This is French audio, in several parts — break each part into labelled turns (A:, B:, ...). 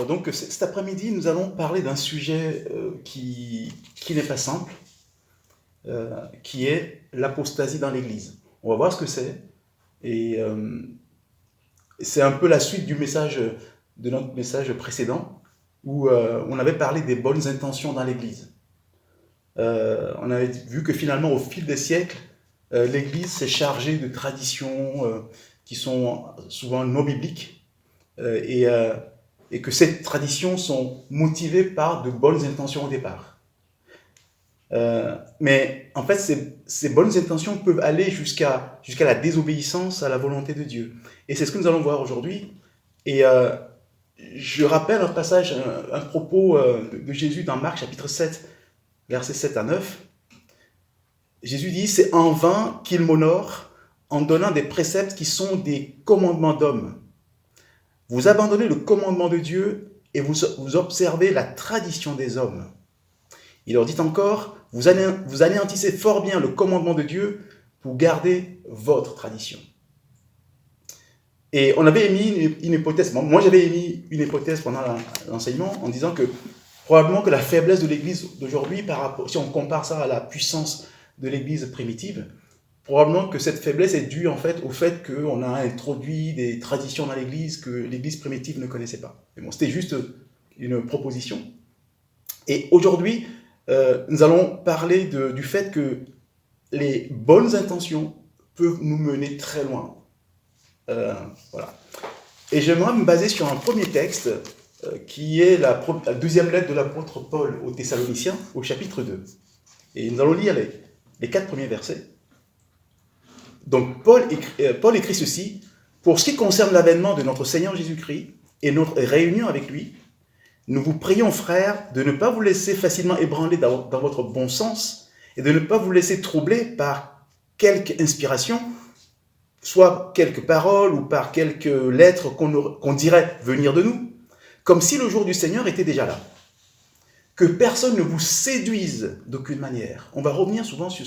A: Donc cet après-midi, nous allons parler d'un sujet qui n'est pas simple, qui est l'apostasie dans l'Église. On va voir ce que c'est, et c'est un peu la suite du message, de notre message précédent, où on avait parlé des bonnes intentions dans l'Église. On avait vu que finalement, au fil des siècles, l'Église s'est chargée de traditions qui sont souvent non bibliques, et que ces traditions sont motivées par de bonnes intentions au départ. Mais en fait, ces bonnes intentions peuvent aller jusqu'à la désobéissance à la volonté de Dieu. Et c'est ce que nous allons voir aujourd'hui. Et je rappelle un passage, un propos de Jésus dans Marc chapitre 7, versets 7 à 9. Jésus dit « C'est en vain qu'ils m'honorent en donnant des préceptes qui sont des commandements d'hommes. Vous abandonnez le commandement de Dieu et vous observez la tradition des hommes. » Il leur dit encore, vous anéantissez fort bien le commandement de Dieu pour garder votre tradition. Et on avait émis une hypothèse, moi j'avais émis une hypothèse pendant l'enseignement en disant que probablement que la faiblesse de l'Église d'aujourd'hui, si on compare ça à la puissance de l'Église primitive, probablement que cette faiblesse est due en fait au fait qu'on a introduit des traditions dans l'Église que l'Église primitive ne connaissait pas. Mais bon, c'était juste une proposition. Et aujourd'hui, nous allons parler du fait que les bonnes intentions peuvent nous mener très loin. Voilà. Et j'aimerais me baser sur un premier texte qui est la deuxième lettre de l'apôtre Paul aux Thessaloniciens, au chapitre 2. Et nous allons lire les 4 premiers versets. Donc Paul écrit ceci, « Pour ce qui concerne l'avènement de notre Seigneur Jésus-Christ et notre réunion avec lui, nous vous prions, frères, de ne pas vous laisser facilement ébranler dans votre bon sens et de ne pas vous laisser troubler par quelque inspiration, soit quelques paroles ou par quelques lettres qu'on dirait venir de nous, comme si le jour du Seigneur était déjà là. Que personne ne vous séduise d'aucune manière. » On va revenir souvent sur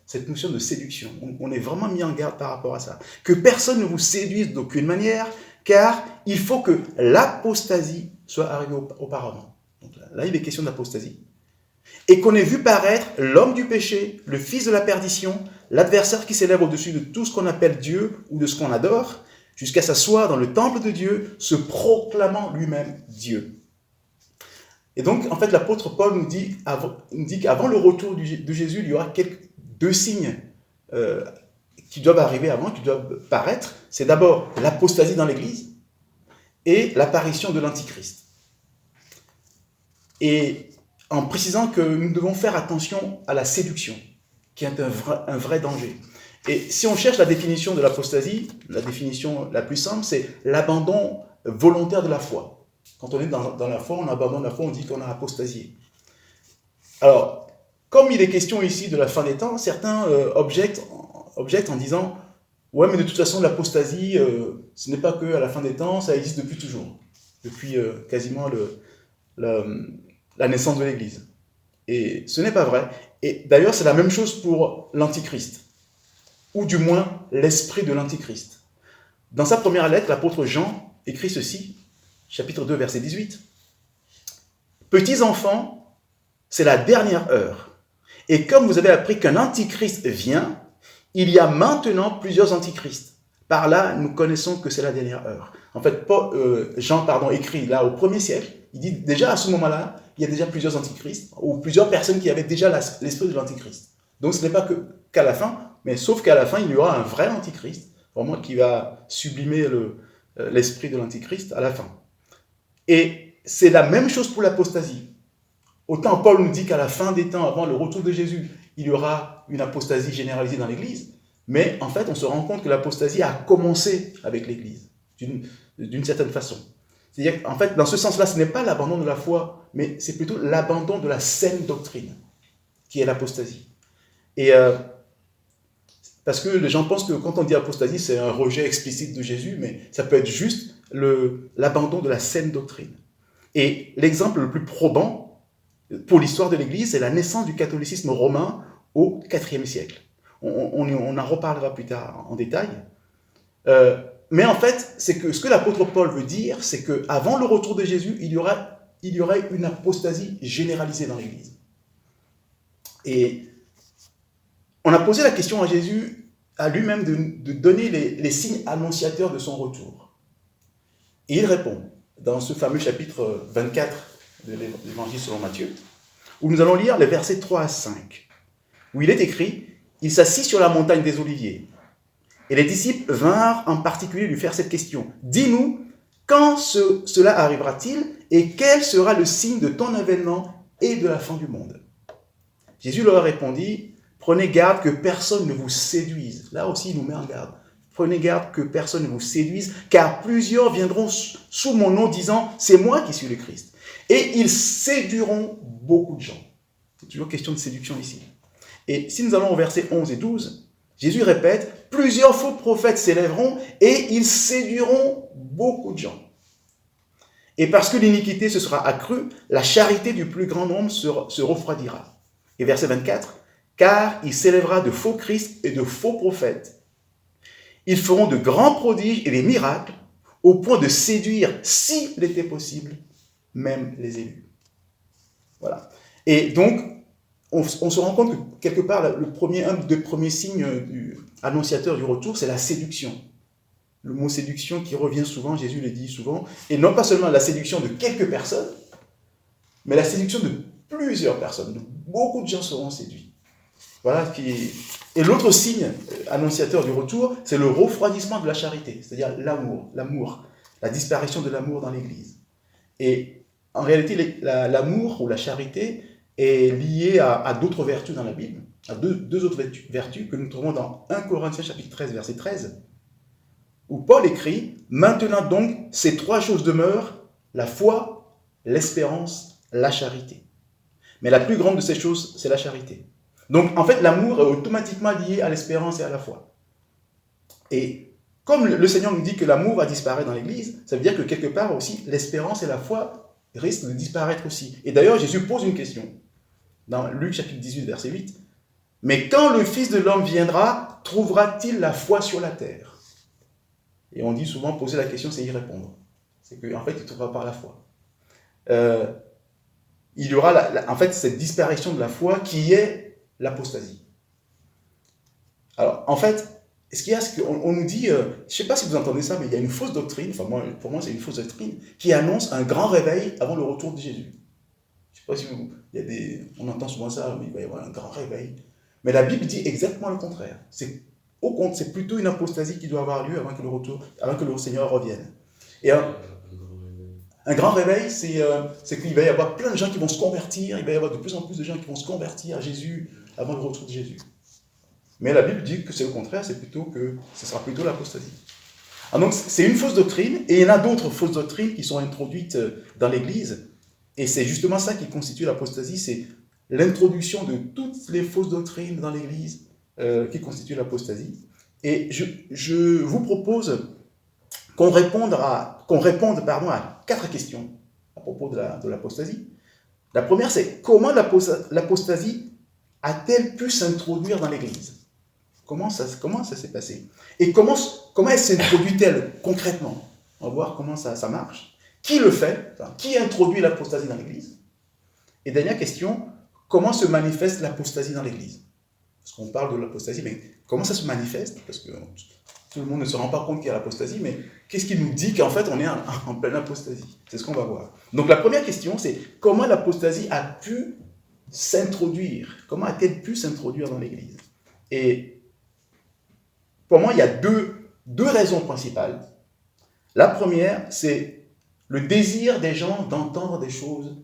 A: cette notion de séduction. On est vraiment mis en garde par rapport à ça. « Que personne ne vous séduise d'aucune manière, car il faut que l'apostasie soit arrivée auparavant. » Donc là, il est question d'apostasie. « Et qu'on ait vu paraître l'homme du péché, le fils de la perdition, l'adversaire qui s'élève au-dessus de tout ce qu'on appelle Dieu ou de ce qu'on adore, jusqu'à s'asseoir dans le temple de Dieu, se proclamant lui-même Dieu. » Et donc, en fait, l'apôtre Paul nous dit qu'avant le retour de Jésus, il y aura deux signes qui doivent arriver avant, qui doivent paraître. C'est d'abord l'apostasie dans l'Église et l'apparition de l'Antichrist. Et en précisant que nous devons faire attention à la séduction, qui est un vrai danger. Et si on cherche la définition de l'apostasie, la définition la plus simple, c'est l'abandon volontaire de la foi. Quand on est dans la foi, on abandonne la foi, on dit qu'on a apostasié. Alors, comme il est question ici de la fin des temps, certains objectent en disant « Ouais, mais de toute façon, l'apostasie, ce n'est pas qu'à la fin des temps, ça existe depuis toujours. Depuis quasiment la naissance de l'Église. » Et ce n'est pas vrai. Et d'ailleurs, c'est la même chose pour l'Antichrist. Ou du moins, l'esprit de l'Antichrist. Dans sa première lettre, l'apôtre Jean écrit ceci, chapitre 2, verset 18. « Petits enfants, c'est la dernière heure. Et comme vous avez appris qu'un antichrist vient, il y a maintenant plusieurs antichrists. Par là, nous connaissons que c'est la dernière heure. » En fait, Jean écrit là au 1er siècle, il dit déjà à ce moment-là, il y a déjà plusieurs antichrists, ou plusieurs personnes qui avaient déjà l'esprit de l'antichrist. Donc ce n'est pas qu'à la fin, mais sauf qu'à la fin, il y aura un vrai antichrist, vraiment qui va sublimer l'esprit de l'antichrist à la fin. Et c'est la même chose pour l'apostasie. Autant Paul nous dit qu'à la fin des temps, avant le retour de Jésus, il y aura une apostasie généralisée dans l'Église, mais en fait, on se rend compte que l'apostasie a commencé avec l'Église, d'une certaine façon. C'est-à-dire qu'en fait, dans ce sens-là, ce n'est pas l'abandon de la foi, mais c'est plutôt l'abandon de la saine doctrine, qui est l'apostasie. Et parce que les gens pensent que quand on dit apostasie, c'est un rejet explicite de Jésus, mais ça peut être juste l'abandon de la saine doctrine. Et l'exemple le plus probant pour l'histoire de l'Église, c'est la naissance du catholicisme romain au IVe siècle. On en reparlera plus tard en détail. mais en fait, c'est que ce que l'apôtre Paul veut dire, c'est qu'avant le retour de Jésus, il y aurait une apostasie généralisée dans l'Église. Et on a posé la question à Jésus, à lui-même, de donner les signes annonciateurs de son retour. Et il répond, dans ce fameux chapitre 24 de l'Évangile selon Matthieu, où nous allons lire les versets 3 à 5, où il est écrit « Il s'assit sur la montagne des Oliviers. Et les disciples vinrent en particulier lui faire cette question. Dis-nous, quand cela arrivera-t-il et quel sera le signe de ton avènement et de la fin du monde ?» Jésus leur répondit, « Prenez garde que personne ne vous séduise. » Là aussi, il nous met en garde. « Prenez garde que personne ne vous séduise, car plusieurs viendront sous mon nom disant, c'est moi qui suis le Christ. Et ils séduiront beaucoup de gens. » C'est toujours question de séduction ici. Et si nous allons au verset 11 et 12, Jésus répète, « Plusieurs faux prophètes s'élèveront et ils séduiront beaucoup de gens. Et parce que l'iniquité se sera accrue, la charité du plus grand nombre se refroidira. » Et verset 24, « Car il s'élèvera de faux Christ et de faux prophètes. Ils feront de grands prodiges et des miracles, au point de séduire, s'il était possible, même les élus. » Voilà. Et donc, on se rend compte que quelque part, un des premiers signes annonciateurs du retour, c'est la séduction. Le mot séduction qui revient souvent, Jésus le dit souvent, et non pas seulement la séduction de quelques personnes, mais la séduction de plusieurs personnes. Beaucoup de gens seront séduits. Voilà. Et l'autre signe annonciateur du retour, c'est le refroidissement de la charité, c'est-à-dire l'amour, la disparition de l'amour dans l'Église. Et en réalité, l'amour ou la charité est lié à d'autres vertus dans la Bible, à deux autres vertus que nous trouvons dans 1 Corinthiens chapitre 13, verset 13, où Paul écrit « Maintenant donc, ces trois choses demeurent, la foi, l'espérance, la charité. Mais la plus grande de ces choses, c'est la charité. » Donc, en fait, l'amour est automatiquement lié à l'espérance et à la foi. Et comme le Seigneur nous dit que l'amour va disparaître dans l'Église, ça veut dire que quelque part aussi, l'espérance et la foi risquent de disparaître aussi. Et d'ailleurs, Jésus pose une question dans Luc chapitre 18, verset 8. « Mais quand le Fils de l'homme viendra, trouvera-t-il la foi sur la terre ?» Et on dit souvent, poser la question, c'est y répondre. C'est qu'en fait, il trouvera par la foi. Il y aura en fait cette disparition de la foi qui est l'apostasie. Alors, en fait, on nous dit, je ne sais pas si vous entendez ça, mais il y a une fausse doctrine, enfin pour moi c'est une fausse doctrine, qui annonce un grand réveil avant le retour de Jésus. Je ne sais pas si on entend souvent ça, mais il va y avoir un grand réveil. Mais la Bible dit exactement le contraire. Au contraire, c'est plutôt une apostasie qui doit avoir lieu avant que le Seigneur revienne. Et un grand réveil, c'est qu'il va y avoir plein de gens qui vont se convertir, il va y avoir de plus en plus de gens qui vont se convertir à Jésus avant le retour de Jésus. Mais la Bible dit que c'est le contraire, ce sera plutôt l'apostasie. Alors donc c'est une fausse doctrine, et il y en a d'autres fausses doctrines qui sont introduites dans l'Église, et c'est justement ça qui constitue l'apostasie, c'est l'introduction de toutes les fausses doctrines dans l'Église qui constituent l'apostasie. Et je vous propose qu'on réponde à 4 questions à propos de l'apostasie. La première, c'est comment l'apostasie a-t-elle pu s'introduire dans l'Église ? Comment ça s'est passé ? Et comment elle s'introduit-elle concrètement ? On va voir comment ça marche. Qui le fait ? Qui introduit l'apostasie dans l'Église ? Et dernière question, comment se manifeste l'apostasie dans l'Église ? Parce qu'on parle de l'apostasie, mais comment ça se manifeste ? Parce que tout le monde ne se rend pas compte qu'il y a l'apostasie, mais qu'est-ce qui nous dit qu'en fait on est en pleine apostasie ? C'est ce qu'on va voir. Donc la première question, c'est comment l'apostasie a pu s'introduire ? Comment a-t-elle pu s'introduire dans l'Église ? Et pour moi, il y a deux raisons principales. La première, c'est le désir des gens d'entendre des choses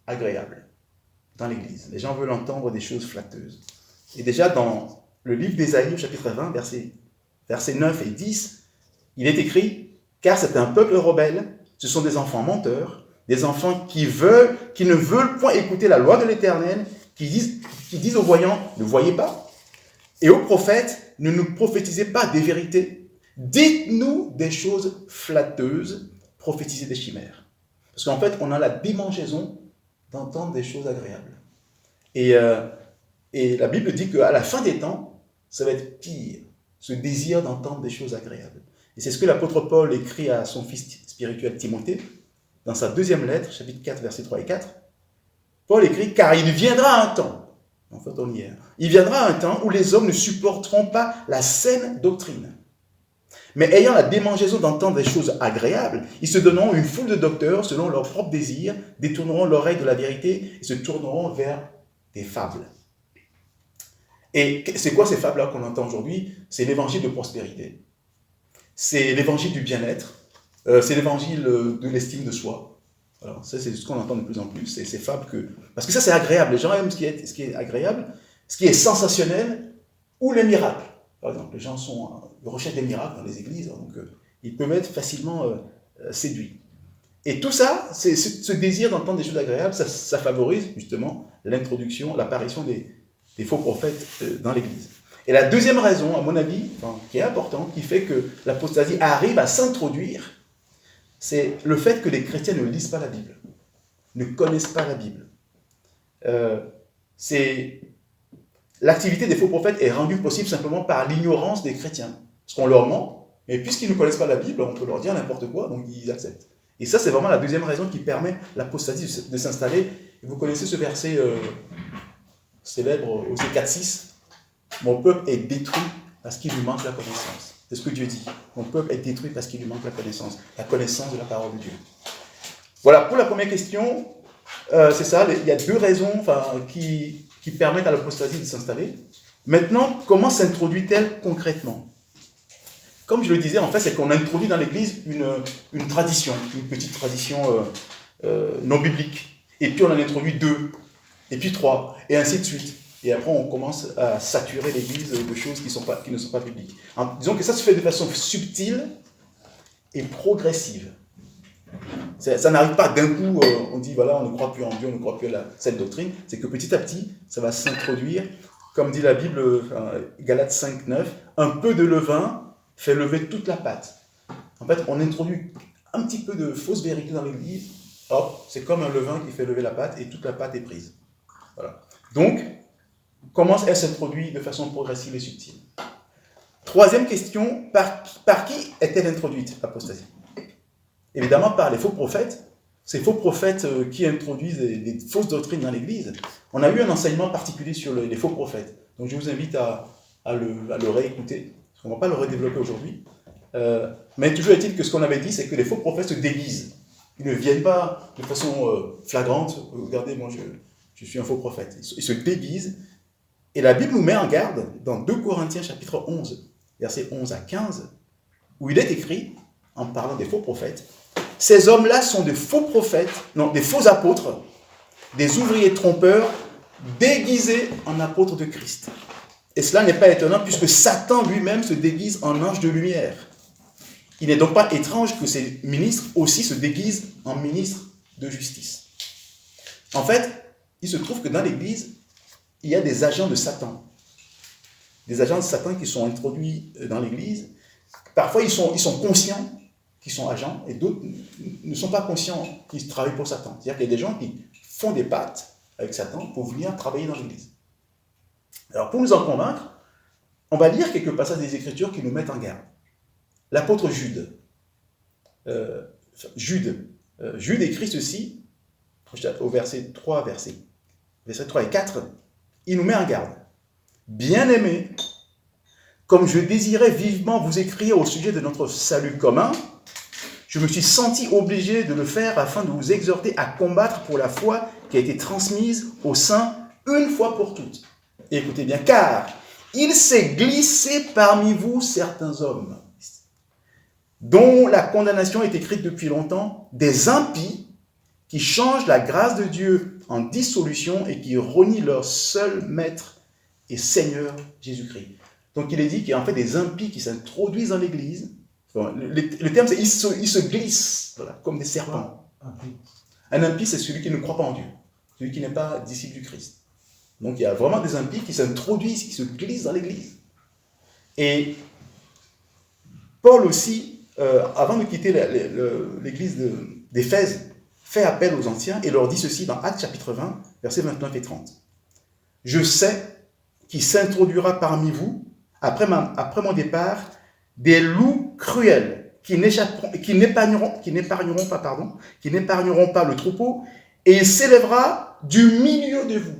A: agréables dans l'Église. Les gens veulent entendre des choses flatteuses. Et déjà, dans le livre d'Ésaïe, chapitre 20, versets 9 et 10, il est écrit « Car c'est un peuple rebelle, ce sont des enfants menteurs, des enfants qui ne veulent point écouter la loi de l'Éternel, qui disent aux voyants, ne voyez pas, et aux prophètes, ne nous prophétisez pas des vérités. Dites-nous des choses flatteuses, prophétisez des chimères. » Parce qu'en fait, on a la démangeaison d'entendre des choses agréables. Et la Bible dit qu'à la fin des temps, ça va être pire, ce désir d'entendre des choses agréables. Et c'est ce que l'apôtre Paul écrit à son fils spirituel Timothée, dans sa deuxième lettre, chapitre 4, versets 3 et 4. Paul écrit « Car il viendra un temps », en fait on y est, il viendra un temps où les hommes ne supporteront pas la saine doctrine. Mais ayant la démangeaison d'entendre des choses agréables, ils se donneront une foule de docteurs selon leurs propres désirs, détourneront l'oreille de la vérité et se tourneront vers des fables. Et c'est quoi ces fables-là qu'on entend aujourd'hui? C'est l'évangile de prospérité. C'est l'évangile du bien-être. C'est l'évangile de l'estime de soi. Alors, ça, c'est ce qu'on entend de plus en plus. C'est ces fables que... Parce que ça, c'est agréable. Les gens aiment ce qui est agréable, ce qui est sensationnel, ou les miracles. Par exemple, les gens recherchent des miracles dans les églises, donc ils peuvent être facilement séduits. Et tout ça, c'est ce désir d'entendre des choses agréables, ça favorise justement l'introduction, l'apparition des faux prophètes dans l'Église. Et la deuxième raison, à mon avis, qui est importante, qui fait que l'apostasie arrive à s'introduire, c'est le fait que les chrétiens ne lisent pas la Bible, ne connaissent pas la Bible. L'activité des faux prophètes est rendue possible simplement par l'ignorance des chrétiens. Parce qu'on leur ment, mais puisqu'ils ne connaissent pas la Bible, on peut leur dire n'importe quoi, donc ils acceptent. Et ça, c'est vraiment la deuxième raison qui permet l'apostasie de s'installer. Et vous connaissez ce verset célèbre, Osée 4,6. « Mon peuple est détruit parce qu'il lui manque la connaissance. » C'est ce que Dieu dit. « Mon peuple est détruit parce qu'il lui manque la connaissance de la parole de Dieu. » Voilà, pour la première question, c'est ça, il y a deux raisons qui permettent à l'apostasie de s'installer. Maintenant, comment s'introduit-elle concrètement? Comme je le disais, en fait, c'est qu'on introduit dans l'Église une tradition, une petite tradition non biblique. Et puis on en introduit 2, et puis 3, et ainsi de suite. Et après, on commence à saturer l'Église de choses qui ne sont pas bibliques. Disons que ça se fait de façon subtile et progressive. Ça n'arrive pas d'un coup, on dit voilà, on ne croit plus en Dieu, on ne croit plus à cette doctrine. C'est que petit à petit, ça va s'introduire. Comme dit la Bible, Galates 5, 9, un peu de levain fait lever toute la pâte. En fait, on introduit un petit peu de fausse vérité dans l'Église, hop, c'est comme un levain qui fait lever la pâte et toute la pâte est prise. Voilà. Donc, comment elle s'introduit de façon progressive et subtile? Troisième question, par qui est-elle introduite, l'apostasie? Évidemment, par les faux prophètes. Ces faux prophètes qui introduisent des fausses doctrines dans l'Église. On a eu un enseignement particulier sur les faux prophètes. Donc, je vous invite à le réécouter. On ne va pas le redévelopper aujourd'hui. Mais toujours est-il que ce qu'on avait dit, c'est que les faux prophètes se déguisent. Ils ne viennent pas de façon flagrante. Regardez, moi, je suis un faux prophète. Ils se déguisent. Et la Bible nous met en garde dans 2 Corinthiens chapitre 11, versets 11 à 15, où il est écrit, en parlant des faux prophètes, « Ces hommes-là sont des faux prophètes, non, des faux apôtres, des ouvriers trompeurs, déguisés en apôtres de Christ. » Et cela n'est pas étonnant puisque Satan lui-même se déguise en ange de lumière. Il n'est donc pas étrange que ces ministres aussi se déguisent en ministres de justice. En fait, il se trouve que dans l'Église, il y a des agents de Satan. Des agents de Satan qui sont introduits dans l'Église. Parfois, ils sont conscients qu'ils sont agents et d'autres ne sont pas conscients qu'ils travaillent pour Satan. C'est-à-dire qu'il y a des gens qui font des pactes avec Satan pour venir travailler dans l'Église. Alors, pour nous en convaincre, on va lire quelques passages des Écritures qui nous mettent en garde. L'apôtre Jude. Jude écrit ceci, au verset 3 et 4, il nous met en garde. « Bien-aimés, comme je désirais vivement vous écrire au sujet de notre salut commun, je me suis senti obligé de le faire afin de vous exhorter à combattre pour la foi qui a été transmise aux saints une fois pour toutes. Et écoutez bien, car il s'est glissé parmi vous certains hommes dont la condamnation est écrite depuis longtemps, des impies qui changent la grâce de Dieu en dissolution et qui renient leur seul maître et Seigneur Jésus-Christ. » Donc il est dit qu'il y a en fait des impies qui s'introduisent dans l'Église. Le terme c'est ils se glissent, voilà, comme des serpents. Un impie, c'est celui qui ne croit pas en Dieu, celui qui n'est pas disciple du Christ. Donc il y a vraiment des impies qui s'introduisent, qui se glissent dans l'Église. Et Paul aussi, avant de quitter l'Église d'Éphèse, fait appel aux anciens et leur dit ceci dans Actes chapitre 20, versets 29 et 30. « Je sais qu'il s'introduira parmi vous, après mon départ, des loups cruels qui n'épargneront pas le troupeau, et il s'élèvera du milieu de vous.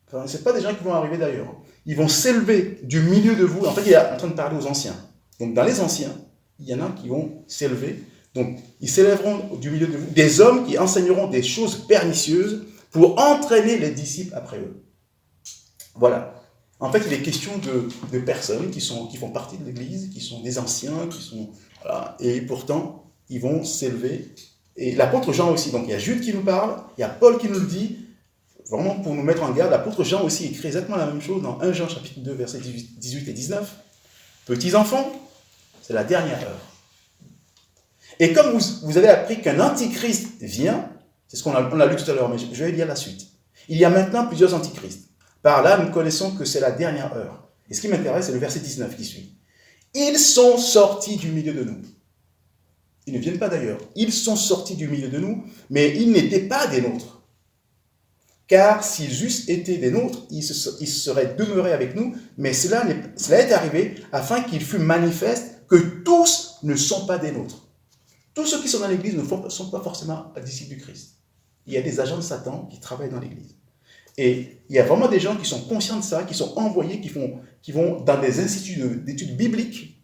A: Enfin, ce n'est pas des gens qui vont arriver d'ailleurs. Ils vont s'élever du milieu de vous. En fait, il est en train de parler aux anciens. Donc, dans les anciens, il y en a qui vont s'élever. Donc, ils s'élèveront du milieu de vous. Des hommes qui enseigneront des choses pernicieuses pour entraîner les disciples après eux. Voilà. En fait, il est question de personnes qui font partie de l'Église, qui sont des anciens, voilà, et pourtant, ils vont s'élever. Et l'apôtre Jean aussi. Donc, il y a Jude qui nous parle, il y a Paul qui nous le dit, vraiment pour nous mettre en garde. L'apôtre Jean aussi écrit exactement la même chose dans 1 Jean chapitre 2, versets 18 et 19. Petits enfants, c'est la dernière heure. Et comme vous avez appris qu'un antichrist vient, c'est ce qu'on a lu tout à l'heure, mais je vais lire la suite. Il y a maintenant plusieurs antichrists. Par là, nous connaissons que c'est la dernière heure. Et ce qui m'intéresse, c'est le verset 19 qui suit. Ils sont sortis du milieu de nous. Ils ne viennent pas d'ailleurs. Ils sont sortis du milieu de nous, mais ils n'étaient pas des nôtres. Car s'ils eussent été des nôtres, ils seraient demeurés avec nous, mais cela est arrivé afin qu'il fût manifeste que tous ne sont pas des nôtres. Tous ceux qui sont dans l'Église ne sont pas forcément disciples du Christ. Il y a des agents de Satan qui travaillent dans l'Église. Et il y a vraiment des gens qui sont conscients de ça, qui sont envoyés, qui vont dans des instituts d'études bibliques,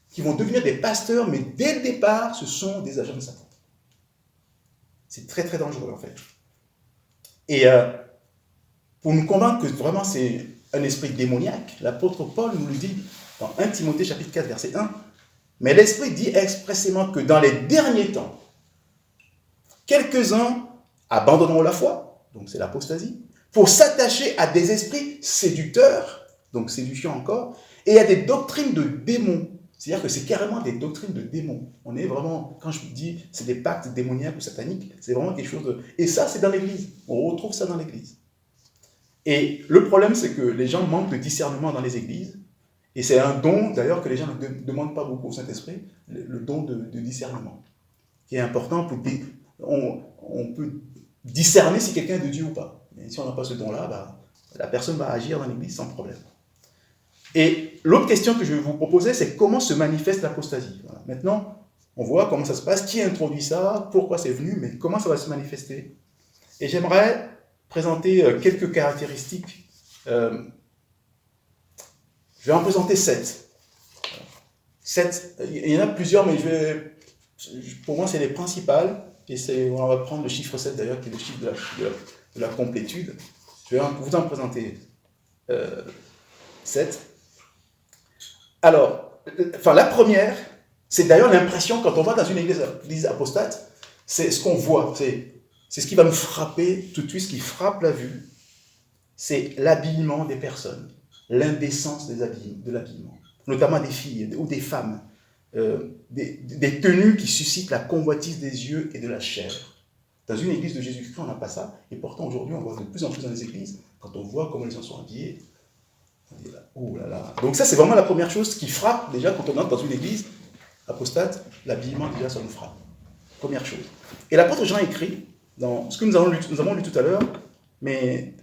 A: qui vont devenir des pasteurs, mais dès le départ, ce sont des agents de Satan. C'est très très dangereux en fait. Et pour nous convaincre que vraiment c'est un esprit démoniaque, l'apôtre Paul nous le dit dans 1 Timothée chapitre 4 verset 1, mais l'Esprit dit expressément que dans les derniers temps, quelques-uns abandonneront la foi, donc c'est l'apostasie, pour s'attacher à des esprits séducteurs, donc séduction encore, et à des doctrines de démons. C'est-à-dire que c'est carrément des doctrines de démons. On est vraiment, quand je dis c'est des pactes démoniaques ou sataniques, c'est vraiment quelque chose de... Et ça, c'est dans l'Église. On retrouve ça dans l'Église. Et le problème, c'est que les gens manquent de discernement dans les églises. Et c'est un don, d'ailleurs, que les gens ne demandent pas beaucoup au Saint-Esprit, le don de discernement, qui est important pour... On peut discerner si quelqu'un est de Dieu ou pas. Et si on n'a pas ce don-là, la personne va agir dans l'Église sans problème. Et l'autre question que je vais vous proposer, c'est comment se manifeste l'apostasie. Voilà. Maintenant, on voit comment ça se passe, qui introduit ça, pourquoi c'est venu, mais comment ça va se manifester. Et j'aimerais présenter quelques caractéristiques. Je vais en présenter 7. 7. Il y en a plusieurs, mais pour moi, c'est les principales. Et on va prendre le chiffre 7 d'ailleurs, qui est le chiffre de la complétude. Je vais vous en présenter 7. Alors, la première, c'est d'ailleurs l'impression, quand on va dans une église apostate, c'est ce qu'on voit, c'est ce qui va nous frapper tout de suite, ce qui frappe la vue, c'est l'habillement des personnes, l'indécence de l'habillement, notamment des filles ou des femmes, des tenues qui suscitent la convoitise des yeux et de la chair. Dans une église de Jésus-Christ, on n'a pas ça, et pourtant aujourd'hui, on voit de plus en plus dans les églises, quand on voit comment les gens sont habillés, on dit là, oh là là. Donc ça, c'est vraiment la première chose qui frappe, déjà, quand on entre dans une église apostate, l'habillement, déjà, ça nous frappe. Première chose. Et l'apôtre Jean écrit, dans ce que nous avons lu tout à l'heure, mais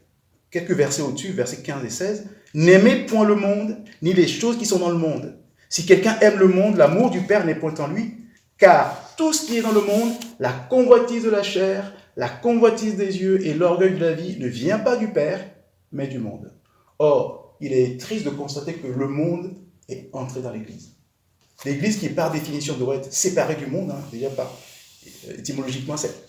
A: quelques versets au-dessus, versets 15 et 16, « N'aimez point le monde, ni les choses qui sont dans le monde. Si quelqu'un aime le monde, l'amour du Père n'est point en lui, car tout ce qui est dans le monde, la convoitise de la chair, la convoitise des yeux et l'orgueil de la vie ne vient pas du Père, mais du monde. » Or, il est triste de constater que le monde est entré dans l'Église. L'Église qui, par définition, doit être séparée du monde, déjà étymologiquement, c'est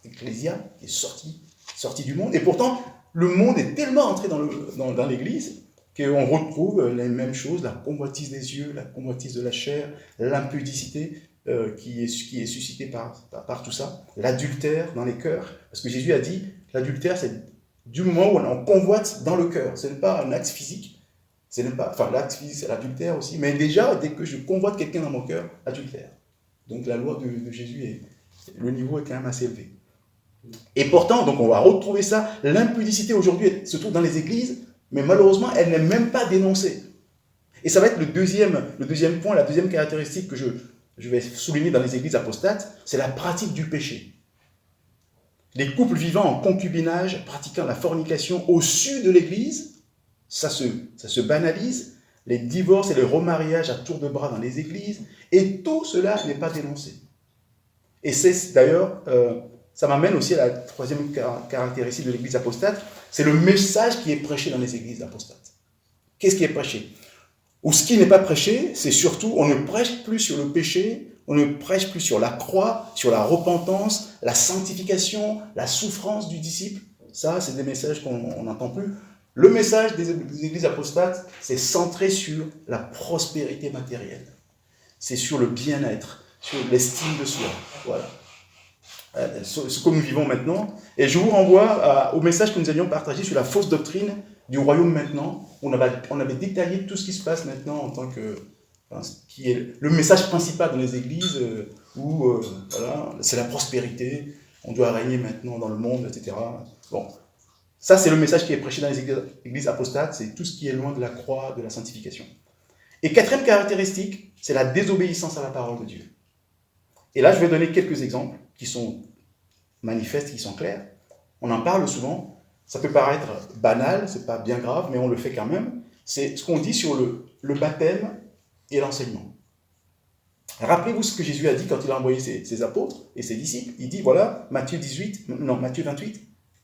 A: ecclésia, qui est sorti du monde. Et pourtant, le monde est tellement entré dans l'Église qu'on retrouve les mêmes choses, la convoitise des yeux, la convoitise de la chair, l'impudicité qui est suscitée par tout ça, l'adultère dans les cœurs. Parce que Jésus a dit, l'adultère, c'est du moment où on convoite dans le cœur. Ce n'est pas un acte physique, l'acte physique, c'est l'adultère aussi, mais déjà, dès que je convoite quelqu'un dans mon cœur, adultère. Donc la loi de Jésus, le niveau est quand même assez élevé. Et pourtant, donc on va retrouver ça, l'impudicité aujourd'hui se trouve dans les églises, mais malheureusement, elle n'est même pas dénoncée. Et ça va être le deuxième point, la deuxième caractéristique que je vais souligner dans les églises apostates, c'est la pratique du péché. Les couples vivant en concubinage, pratiquant la fornication au su de l'église, ça se banalise. les divorces et les remariages à tour de bras dans les églises, et tout cela n'est pas dénoncé. Et c'est d'ailleurs, ça m'amène aussi à la troisième caractéristique de l'église apostate, c'est le message qui est prêché dans les églises apostates. Qu'est-ce qui est prêché? Ou ce qui n'est pas prêché, c'est surtout, on ne prêche plus sur le péché, on ne prêche plus sur la croix, sur la repentance, la sanctification, la souffrance du disciple. Ça, c'est des messages qu'on n'entend plus. Le message des églises apostates, c'est centré sur la prospérité matérielle. C'est sur le bien-être, sur l'estime de soi. Voilà. Ce que nous vivons maintenant. Et je vous renvoie au message que nous avions partagé sur la fausse doctrine du royaume maintenant. On avait détaillé tout ce qui se passe maintenant en tant que... qui est le message principal dans les églises, où voilà, c'est la prospérité, on doit régner maintenant dans le monde, etc. Bon, ça c'est le message qui est prêché dans les églises apostates, c'est tout ce qui est loin de la croix, de la sanctification. Et quatrième caractéristique, c'est la désobéissance à la parole de Dieu. Et là, je vais donner quelques exemples qui sont manifestes, qui sont clairs. On en parle souvent. Ça peut paraître banal, c'est pas bien grave, mais on le fait quand même. C'est ce qu'on dit sur le baptême et l'enseignement. Rappelez-vous ce que Jésus a dit quand il a envoyé ses apôtres et ses disciples. Il dit, voilà, Matthieu 28,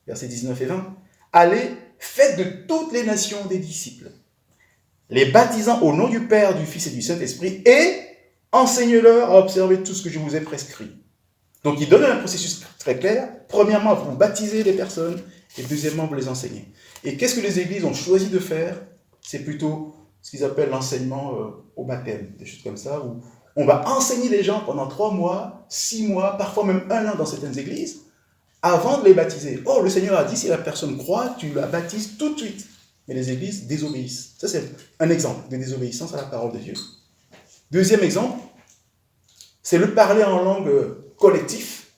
A: versets 19 et 20. Allez, faites de toutes les nations des disciples, les baptisant au nom du Père, du Fils et du Saint-Esprit, et enseignez-leur à observer tout ce que je vous ai prescrit. Donc il donne un processus très clair. Premièrement, vous baptisez les personnes, et deuxièmement, vous les enseignez. Et qu'est-ce que les églises ont choisi de faire? C'est plutôt ce qu'ils appellent l'enseignement au baptême, des choses comme ça, où on va enseigner les gens pendant 3 mois, 6 mois, parfois même 1 an dans certaines églises, avant de les baptiser. Oh, le Seigneur a dit, si la personne croit, tu la baptises tout de suite. Mais les églises désobéissent. Ça, c'est un exemple de désobéissance à la parole de Dieu. Deuxième exemple, c'est le parler en langue collectif,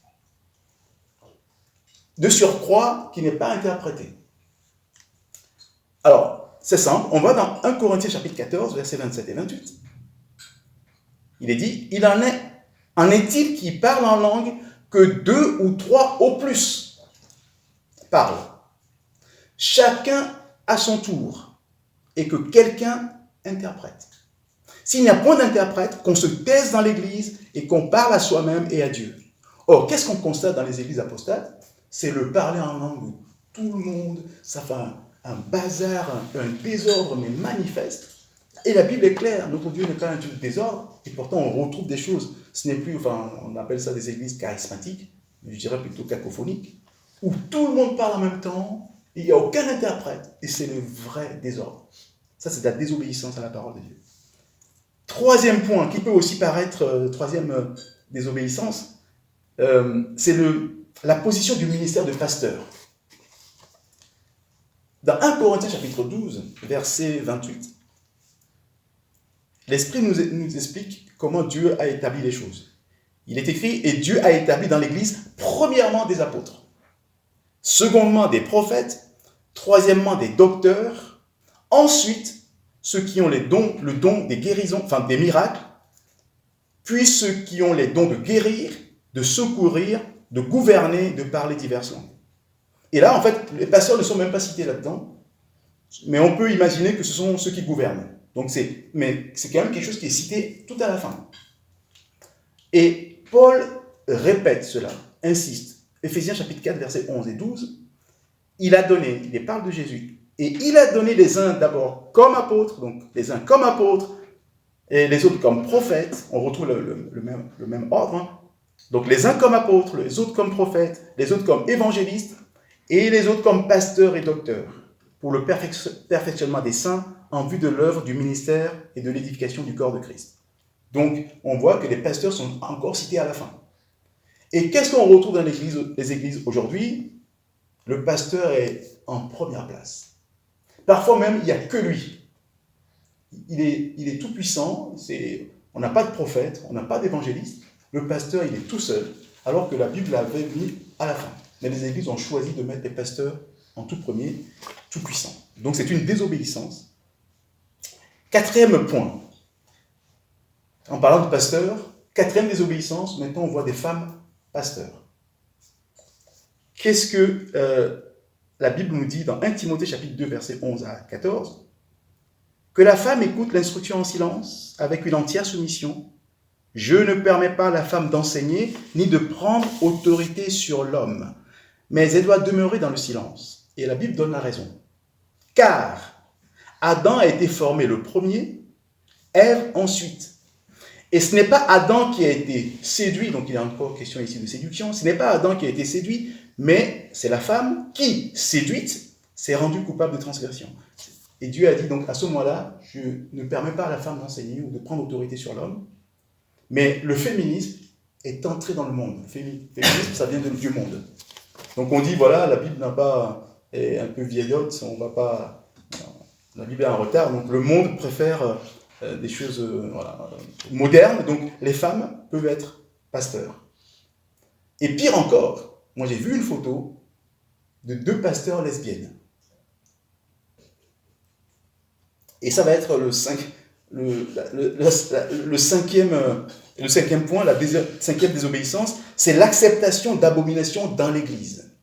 A: de surcroît qui n'est pas interprété. Alors, c'est simple, on va dans 1 Corinthiens chapitre 14, versets 27 et 28. Il est dit, en est-il qui parle en langue que 2 ou 3 au plus parlent, chacun à son tour, et que quelqu'un interprète. S'il n'y a point d'interprète, qu'on se taise dans l'église et qu'on parle à soi-même et à Dieu. Or, qu'est-ce qu'on constate dans les églises apostates? C'est le parler en langue où tout le monde, ça fait un bazar, un désordre, mais manifeste. Et la Bible est claire, notre Dieu n'est pas un Dieu de désordre, et pourtant on retrouve des choses. Ce n'est plus, enfin, on appelle ça des églises charismatiques, je dirais plutôt cacophoniques, où tout le monde parle en même temps, et il n'y a aucun interprète, et c'est le vrai désordre. Ça, c'est de la désobéissance à la parole de Dieu. Troisième point, qui peut aussi paraître, troisième désobéissance, c'est la position du ministère de pasteur. Dans 1 Corinthiens chapitre 12, verset 28, l'Esprit nous explique comment Dieu a établi les choses. Il est écrit, et Dieu a établi dans l'Église, premièrement des apôtres, secondement des prophètes, troisièmement des docteurs, ensuite ceux qui ont le don des guérisons, enfin des miracles, puis ceux qui ont les dons de guérir, de secourir, de gouverner, de parler diverses langues. Et là, en fait, les pasteurs ne sont même pas cités là-dedans, mais on peut imaginer que ce sont ceux qui gouvernent. Mais c'est quand même quelque chose qui est cité tout à la fin. Et Paul répète cela, insiste. Éphésiens chapitre 4, versets 11 et 12, il parle de Jésus, et il a donné les uns d'abord comme apôtres, donc les uns comme apôtres, et les autres comme prophètes. On retrouve le même ordre. Hein. Donc les uns comme apôtres, les autres comme prophètes, les autres comme évangélistes, et les autres comme pasteurs et docteurs, pour le perfectionnement des saints, en vue de l'œuvre du ministère et de l'édification du corps de Christ. Donc, on voit que les pasteurs sont encore cités à la fin. Et qu'est-ce qu'on retrouve dans les églises aujourd'hui? Le pasteur est en première place. Parfois même, il n'y a que lui. Il est tout puissant, on n'a pas de prophète, on n'a pas d'évangéliste. Le pasteur, il est tout seul, alors que la Bible l'avait mis à la fin. Mais les églises ont choisi de mettre les pasteurs en tout premier, tout puissant. Donc c'est une désobéissance. Quatrième point, en parlant de pasteurs, quatrième désobéissance, maintenant on voit des femmes pasteurs. Qu'est-ce que la Bible nous dit dans 1 Timothée chapitre 2, versets 11 à 14? Que la femme écoute l'instruction en silence, avec une entière soumission. Je ne permets pas à la femme d'enseigner, ni de prendre autorité sur l'homme, mais elle doit demeurer dans le silence. Et la Bible donne la raison. Car Adam a été formé le premier, Ève ensuite. Et ce n'est pas Adam qui a été séduit, donc il y a encore question ici de séduction, ce n'est pas Adam qui a été séduit, mais c'est la femme qui, séduite, s'est rendue coupable de transgression. Et Dieu a dit donc à ce moment-là, je ne permets pas à la femme d'enseigner ou de prendre autorité sur l'homme, mais le féminisme est entré dans le monde. Le féminisme, ça vient du monde. Donc on dit, voilà, la Bible est un peu vieillotte, on va pas... La Bible est en retard, donc le monde préfère des choses modernes, donc les femmes peuvent être pasteurs. Et pire encore, moi j'ai vu une photo de 2 pasteurs lesbiennes. Et ça va être le cinquième point, la cinquième désobéissance, c'est l'acceptation d'abominations dans l'Église,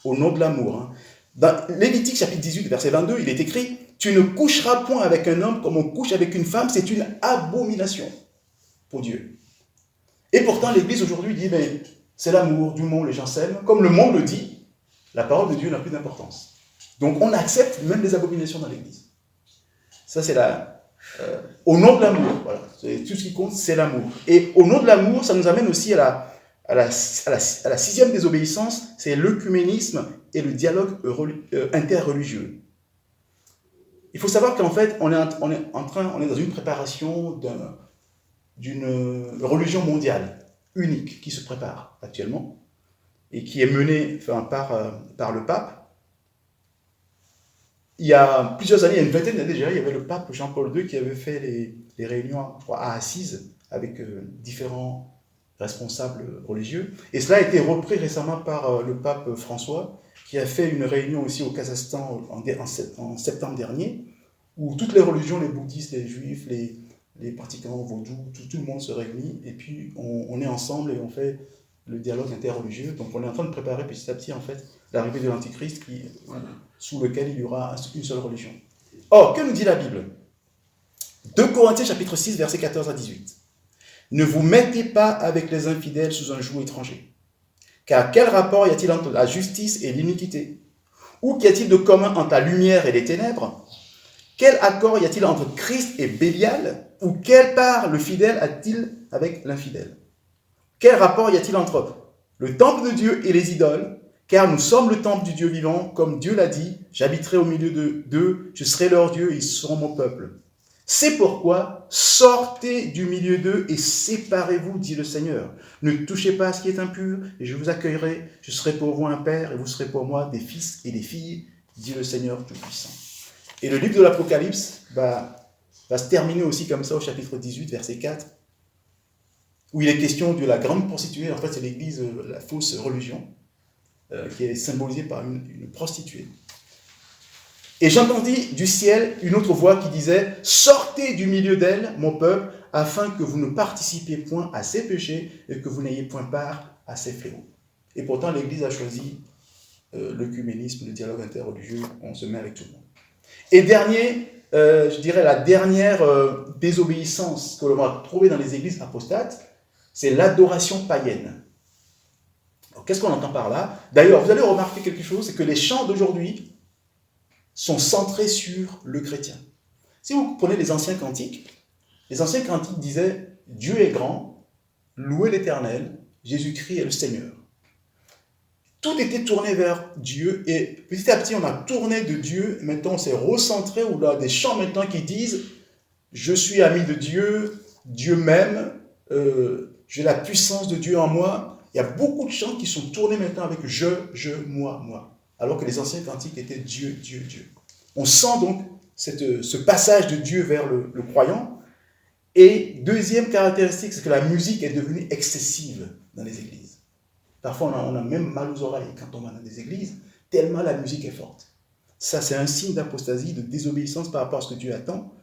A: au nom de l'amour. Hein. Dans Lévitique chapitre 18, verset 22, il est écrit « Tu ne coucheras point avec un homme comme on couche avec une femme, c'est une abomination pour Dieu. » Et pourtant, l'Église aujourd'hui dit mais c'est l'amour du monde, les gens s'aiment. Comme le monde le dit, la parole de Dieu n'a plus d'importance. Donc on accepte même les abominations dans l'Église. Ça, c'est au nom de l'amour. Voilà. Tout ce qui compte, c'est l'amour. Et au nom de l'amour, ça nous amène aussi à la 6e désobéissance, c'est l'œcuménisme et le dialogue interreligieux. Il faut savoir qu'en fait, on est dans une préparation d'une religion mondiale unique qui se prépare actuellement et qui est menée par le pape. Il y a plusieurs années, il y a une vingtaine d'années déjà, il y avait le pape Jean-Paul II qui avait fait les réunions, je crois, à Assise avec différents responsables religieux. Et cela a été repris récemment par le pape François, qui a fait une réunion aussi au Kazakhstan en septembre dernier, où toutes les religions, les bouddhistes, les juifs, les pratiquants vaudous, tout le monde se réunit, et puis on est ensemble et on fait le dialogue interreligieux. Donc on est en train de préparer petit à petit en fait l'arrivée de l'Antichrist sous lequel il y aura une seule religion. Or, que nous dit la Bible ? 2 Corinthiens chapitre 6, versets 14 à 18. Ne vous mettez pas avec les infidèles sous un joug étranger. Car quel rapport y a-t-il entre la justice et l'iniquité ? Ou qu'y a-t-il de commun entre la lumière et les ténèbres ? Quel accord y a-t-il entre Christ et Bélial ? Ou quelle part le fidèle a-t-il avec l'infidèle ? Quel rapport y a-t-il entre le temple de Dieu et les idoles ? Car nous sommes le temple du Dieu vivant, comme Dieu l'a dit, j'habiterai au milieu d'eux, je serai leur Dieu et ils seront mon peuple. C'est pourquoi sortez du milieu d'eux et séparez-vous, dit le Seigneur. Ne touchez pas à ce qui est impur et je vous accueillerai. Je serai pour vous un père et vous serez pour moi des fils et des filles, dit le Seigneur Tout-Puissant. Et le livre de l'Apocalypse va se terminer aussi comme ça au chapitre 18, verset 4, où il est question de la grande prostituée. En fait, c'est l'église, la fausse religion, qui est symbolisée par une prostituée. Et j'entendis du ciel une autre voix qui disait « Sortez du milieu d'elle, mon peuple, afin que vous ne participiez point à ses péchés et que vous n'ayez point part à ses fléaux. » Et pourtant, l'Église a choisi l'œcuménisme, le dialogue interreligieux, on se met avec tout le monde. Et je dirais la dernière désobéissance que l'on va trouver dans les églises apostates, c'est l'adoration païenne. Alors, qu'est-ce qu'on entend par là ? D'ailleurs, vous allez remarquer quelque chose, c'est que les chants d'aujourd'hui sont centrés sur le chrétien. Si vous prenez les anciens cantiques disaient « Dieu est grand, louez l'Éternel, Jésus-Christ est le Seigneur ». Tout était tourné vers Dieu et petit à petit on a tourné de Dieu, maintenant on s'est recentré, où là des chants maintenant qui disent « Je suis ami de Dieu, Dieu m'aime, j'ai la puissance de Dieu en moi ». Il y a beaucoup de chants qui sont tournés maintenant avec « je, moi ». Alors que les anciens cantiques étaient Dieu, Dieu, Dieu. On sent donc ce passage de Dieu vers le croyant. Et deuxième caractéristique, c'est que la musique est devenue excessive dans les églises. Parfois, on a même mal aux oreilles quand on va dans des églises, tellement la musique est forte. Ça, c'est un signe d'apostasie, de désobéissance par rapport à ce que Dieu attend.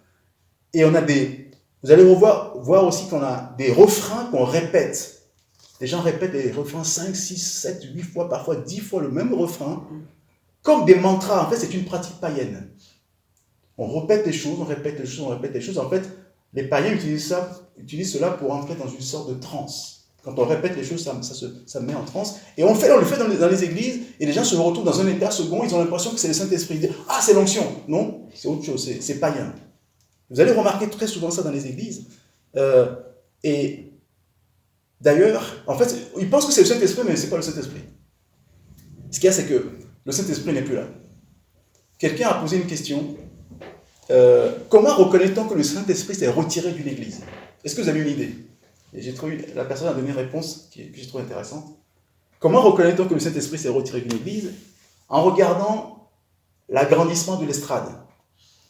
A: Et vous allez voir aussi qu'on a des refrains qu'on répète. Les gens répètent les refrains 5, 6, 7, 8 fois, parfois 10 fois le même refrain, comme des mantras. En fait, c'est une pratique païenne. On répète les choses, on répète les choses, on répète les choses. En fait, les païens utilisent cela pour entrer dans une sorte de transe. Quand on répète les choses, ça met en transe. Et on le fait dans les églises, et les gens se retrouvent dans un état second, ils ont l'impression que c'est le Saint-Esprit. Ils disent, ah, c'est l'onction. Non, c'est autre chose, c'est païen. Vous allez remarquer très souvent ça dans les églises. Et d'ailleurs, en fait, ils pensent que c'est le Saint-Esprit, mais ce n'est pas le Saint-Esprit. Ce qu'il y a, c'est que le Saint-Esprit n'est plus là. Quelqu'un a posé une question. Comment reconnaît-on que le Saint-Esprit s'est retiré d'une église? Est-ce que vous avez une idée? Et la personne a donné une réponse que j'ai trouvée intéressante. Comment reconnaît-on que le Saint-Esprit s'est retiré d'une église? En regardant l'agrandissement de l'estrade.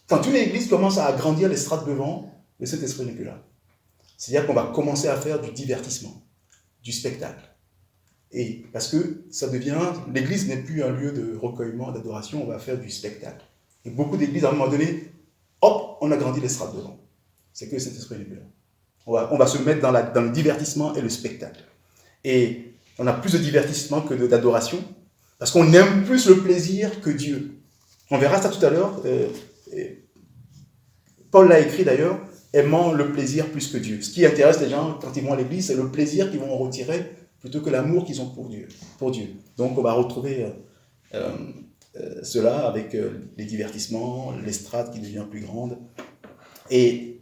A: Quand une église commence à agrandir l'estrade devant, le Saint-Esprit n'est plus là. C'est-à-dire qu'on va commencer à faire du divertissement, du spectacle. Et parce que l'église n'est plus un lieu de recueillement, d'adoration, on va faire du spectacle. Et beaucoup d'églises, à un moment donné, hop, on agrandit l'estrade devant. C'est que le Saint-Esprit n'est plus là. On va se mettre dans le divertissement et le spectacle. Et on a plus de divertissement que d'adoration, parce qu'on aime plus le plaisir que Dieu. On verra ça tout à l'heure. Paul l'a écrit d'ailleurs, aimant le plaisir plus que Dieu. Ce qui intéresse les gens quand ils vont à l'église, c'est le plaisir qu'ils vont en retirer plutôt que l'amour qu'ils ont pour Dieu. Donc on va retrouver cela avec les divertissements, l'estrade qui devient plus grande. Et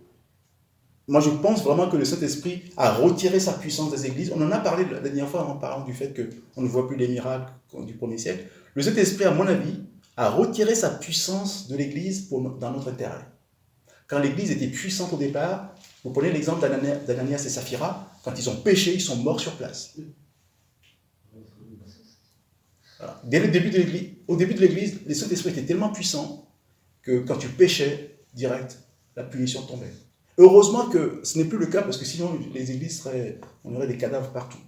A: moi je pense vraiment que le Saint-Esprit a retiré sa puissance des églises. On en a parlé la dernière fois en parlant du fait qu'on ne voit plus les miracles du premier siècle. Le Saint-Esprit, à mon avis, a retiré sa puissance de l'église dans notre intérêt. Quand l'église était puissante au départ, vous prenez l'exemple d'Ananias et Saphira, quand ils ont péché, ils sont morts sur place. Voilà. Au début de l'église, le Saint-Esprit était tellement puissant que quand tu péchais, direct, la punition tombait. Heureusement que ce n'est plus le cas, parce que sinon les églises on aurait des cadavres partout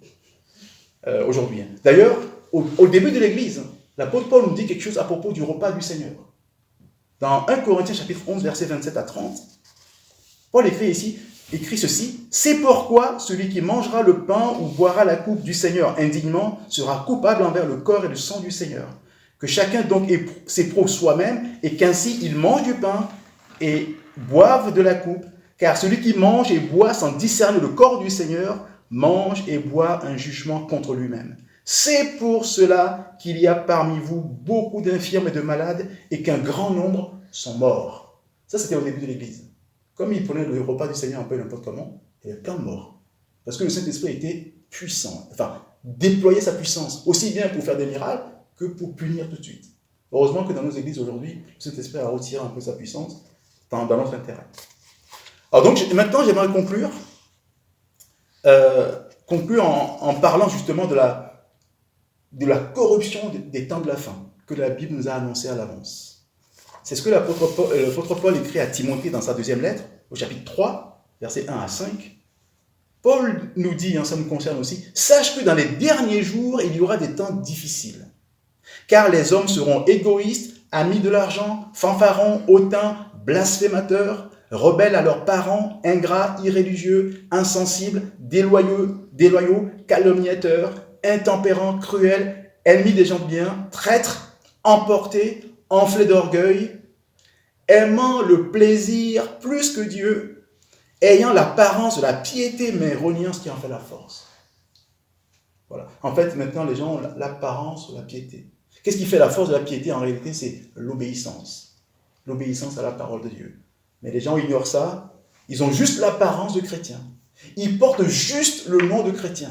A: aujourd'hui. D'ailleurs, au début de l'église, l'apôtre Paul nous dit quelque chose à propos du repas du Seigneur. Dans 1 Corinthiens chapitre 11, versets 27 à 30, Paul écrit ceci, « C'est pourquoi celui qui mangera le pain ou boira la coupe du Seigneur indignement sera coupable envers le corps et le sang du Seigneur. Que chacun donc s'éprouve soi-même et qu'ainsi il mange du pain et boive de la coupe, car celui qui mange et boit sans discerner le corps du Seigneur mange et boit un jugement contre lui-même. C'est pour cela qu'il y a parmi vous beaucoup d'infirmes et de malades et qu'un grand nombre sont morts. » Ça, c'était au début de l'Église. Comme ils prenaient le repas du Seigneur un peu n'importe comment, il y avait plein de morts. Parce que le Saint-Esprit était puissant, déployait sa puissance, aussi bien pour faire des miracles que pour punir tout de suite. Heureusement que dans nos églises aujourd'hui, le Saint-Esprit a retiré un peu sa puissance dans notre intérêt. Alors donc, maintenant, j'aimerais conclure en parlant justement de la corruption des temps de la fin, que la Bible nous a annoncé à l'avance. C'est ce que l'apôtre Paul écrit à Timothée dans sa deuxième lettre, au chapitre 3, versets 1 à 5. Paul nous dit, ça nous concerne aussi, « Sache que dans les derniers jours, il y aura des temps difficiles, car les hommes seront égoïstes, amis de l'argent, fanfarons, hautains, blasphémateurs, rebelles à leurs parents, ingrats, irréligieux, insensibles, déloyaux, calomniateurs, intempérants, cruels, ennemis des gens de bien, traîtres, emportés, enflés d'orgueil, aimant le plaisir plus que Dieu, ayant l'apparence de la piété, mais reniant ce qui en fait la force. » Voilà. En fait, maintenant, les gens ont l'apparence de la piété. Qu'est-ce qui fait la force de la piété? En réalité, c'est l'obéissance. L'obéissance à la parole de Dieu. Mais les gens ignorent ça. Ils ont juste l'apparence de chrétiens. Ils portent juste le nom de chrétien.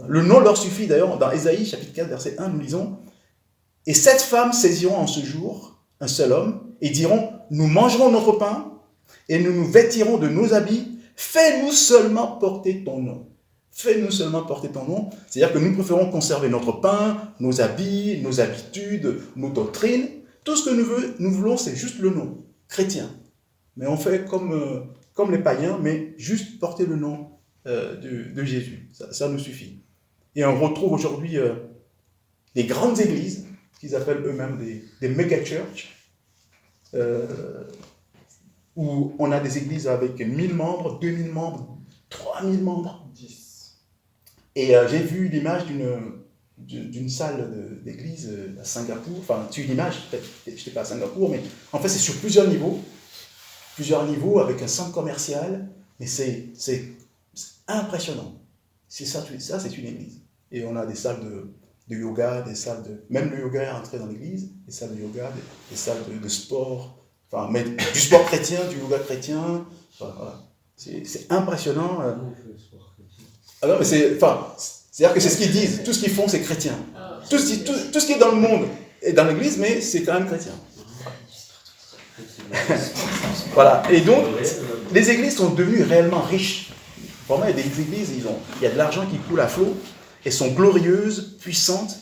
A: Le nom leur suffit. D'ailleurs, dans Ésaïe, chapitre 4, verset 1, nous lisons « Et 7 femmes saisiront en ce jour un seul homme et diront « Nous mangerons notre pain et nous nous vêtirons de nos habits. Fais-nous seulement porter ton nom. » Fais-nous seulement porter ton nom. C'est-à-dire que nous préférons conserver notre pain, nos habits, nos habitudes, nos doctrines. Tout ce que nous voulons, c'est juste le nom, chrétien. Mais on fait comme les païens, mais juste porter le nom de Jésus. Ça nous suffit. Et on retrouve aujourd'hui des grandes églises, qu'ils appellent eux-mêmes des méga-churches, où on a des églises avec 1000 membres, 2000 membres, 3000 membres. 10. Et j'ai vu l'image d'une salle d'église à Singapour. Enfin, tu as une image, peut-être, je n'étais pas à Singapour, mais en fait, c'est sur plusieurs niveaux avec un centre commercial, mais c'est impressionnant. C'est ça, c'est une église. Et on a des salles de yoga, des salles de... Même le yoga est entré dans l'église, des salles de yoga, des salles de sport, enfin, mais du sport chrétien, du yoga chrétien, enfin, voilà. C'est impressionnant. Ah non, mais c'est-à-dire que c'est ce qu'ils disent, tout ce qu'ils font, c'est chrétien. Tout ce qui est dans le monde est dans l'église, mais c'est quand même chrétien. Voilà. Et donc, les églises sont devenues réellement riches. Vraiment, il y a des églises, il y a de l'argent qui coule à flot, elles sont glorieuses, puissantes,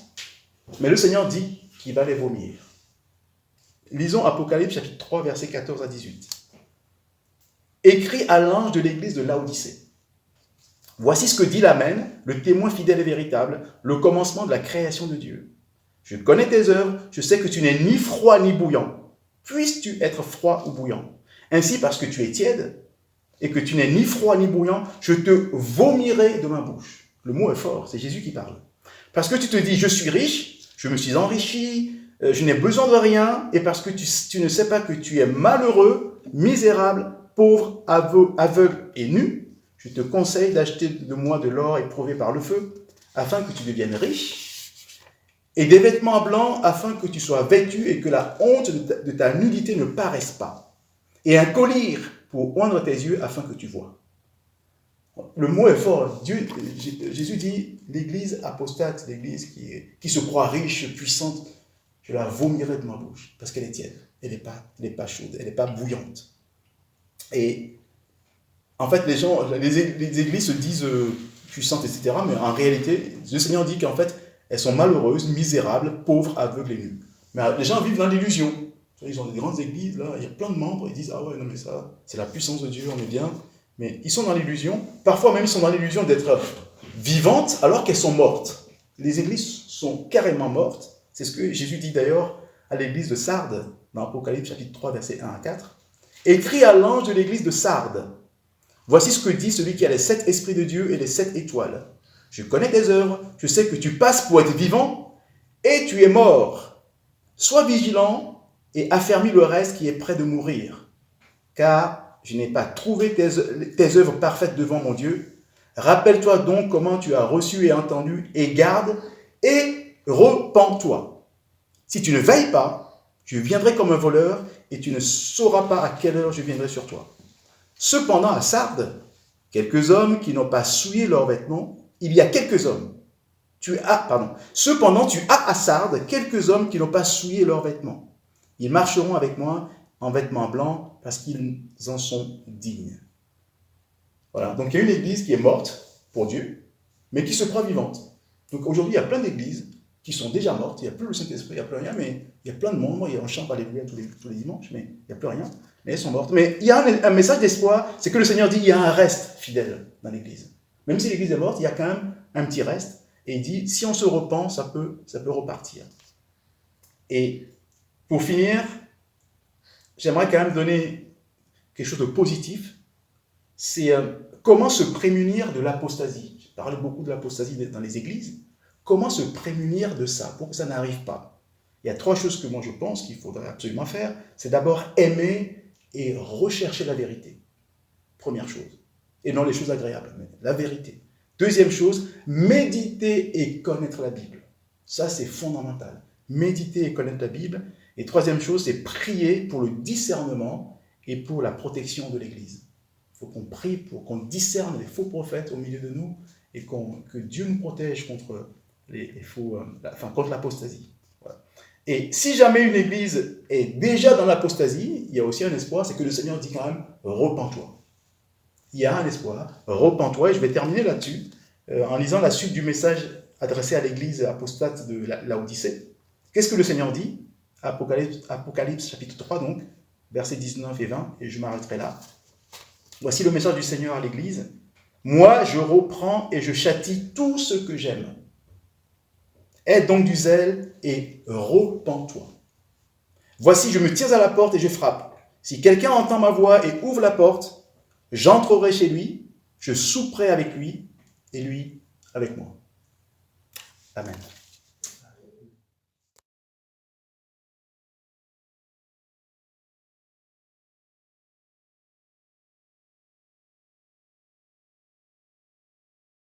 A: mais le Seigneur dit qu'il va les vomir. Lisons Apocalypse chapitre 3, versets 14 à 18. Écrit à l'ange de l'église de Laodicée. Voici ce que dit l'Amen, le témoin fidèle et véritable, le commencement de la création de Dieu. Je connais tes œuvres, je sais que tu n'es ni froid ni bouillant. Puisses-tu être froid ou bouillant? Ainsi, parce que tu es tiède et que tu n'es ni froid ni bouillant, je te vomirai de ma bouche. Le mot est fort, c'est Jésus qui parle. Parce que tu te dis, je suis riche, je me suis enrichi, je n'ai besoin de rien, et parce que tu ne sais pas que tu es malheureux, misérable, pauvre, aveugle et nu, je te conseille d'acheter de moi de l'or éprouvé par le feu, afin que tu deviennes riche, et des vêtements blancs, afin que tu sois vêtu et que la honte de ta nudité ne paraisse pas, et un collier pour oindre tes yeux, afin que tu vois. Le mot est fort. Jésus dit, l'église apostate, l'église qui se croit riche, puissante, je la vomirai de ma bouche, parce qu'elle est tiède, elle n'est pas chaude, elle n'est pas bouillante. Et en fait, les églises se disent puissantes, etc., mais en réalité, le Seigneur dit qu'en fait, elles sont malheureuses, misérables, pauvres, aveugles et nues. Mais les gens vivent dans l'illusion. Ils ont des grandes églises, là, il y a plein de membres, ils disent, ah ouais, non mais ça, c'est la puissance de Dieu, on est bien. Mais ils sont dans l'illusion, parfois même ils sont dans l'illusion d'être vivantes alors qu'elles sont mortes. Les églises sont carrément mortes. C'est ce que Jésus dit d'ailleurs à l'église de Sardes, dans Apocalypse chapitre 3, versets 1 à 4. Écrit à l'ange de l'église de Sardes. Voici ce que dit celui qui a les 7 esprits de Dieu et les 7 étoiles. Je connais tes œuvres, je sais que tu passes pour être vivant et tu es mort. Sois vigilant et affermis le reste qui est près de mourir. Car je n'ai pas trouvé tes œuvres parfaites devant mon Dieu. Rappelle-toi donc comment tu as reçu et entendu, et garde, et repens-toi. Si tu ne veilles pas, je viendrai comme un voleur, et tu ne sauras pas à quelle heure je viendrai sur toi. Cependant, à Sardes, quelques hommes qui n'ont pas souillé leurs vêtements, il y a quelques hommes. Cependant, tu as à Sardes quelques hommes qui n'ont pas souillé leurs vêtements. Ils marcheront avec moi en vêtements blancs parce qu'ils en sont dignes. Voilà, donc il y a une église qui est morte pour Dieu, mais qui se croit vivante. Donc aujourd'hui, il y a plein d'églises qui sont déjà mortes, il n'y a plus le Saint-Esprit, il n'y a plus rien, mais il y a plein de membres, on chante Alléluia tous les dimanches, mais il n'y a plus rien, mais elles sont mortes. Mais il y a un message d'espoir, c'est que le Seigneur dit qu'il y a un reste fidèle dans l'église. Même si l'église est morte, il y a quand même un petit reste, et il dit, si on se repent, ça peut repartir. Et pour finir, j'aimerais quand même donner quelque chose de positif. C'est comment se prémunir de l'apostasie. Je parlais beaucoup de l'apostasie dans les églises. Comment se prémunir de ça pour que ça n'arrive pas? Il y a 3 choses que moi je pense qu'il faudrait absolument faire. C'est d'abord aimer et rechercher la vérité. Première chose. Et non les choses agréables, mais la vérité. Deuxième chose, méditer et connaître la Bible. Ça, c'est fondamental. Méditer et connaître la Bible. Et troisième chose, c'est prier pour le discernement et pour la protection de l'Église. Il faut qu'on prie pour qu'on discerne les faux prophètes au milieu de nous et que Dieu nous protège contre contre l'apostasie. Voilà. Et si jamais une Église est déjà dans l'apostasie, il y a aussi un espoir, c'est que le Seigneur dit quand même « repens-toi ». Il y a un espoir, repens-toi, et je vais terminer là-dessus en lisant la suite du message adressé à l'Église apostate de Laodicée. Qu'est-ce que le Seigneur dit? Apocalypse chapitre 3 donc, versets 19 et 20, et je m'arrêterai là. Voici le message du Seigneur à l'Église. « Moi, je reprends et je châtie tout ce que j'aime. Aie donc du zèle et repens-toi. Voici, je me tiens à la porte et je frappe. Si quelqu'un entend ma voix et ouvre la porte, j'entrerai chez lui, je souperai avec lui et lui avec moi. » Amen.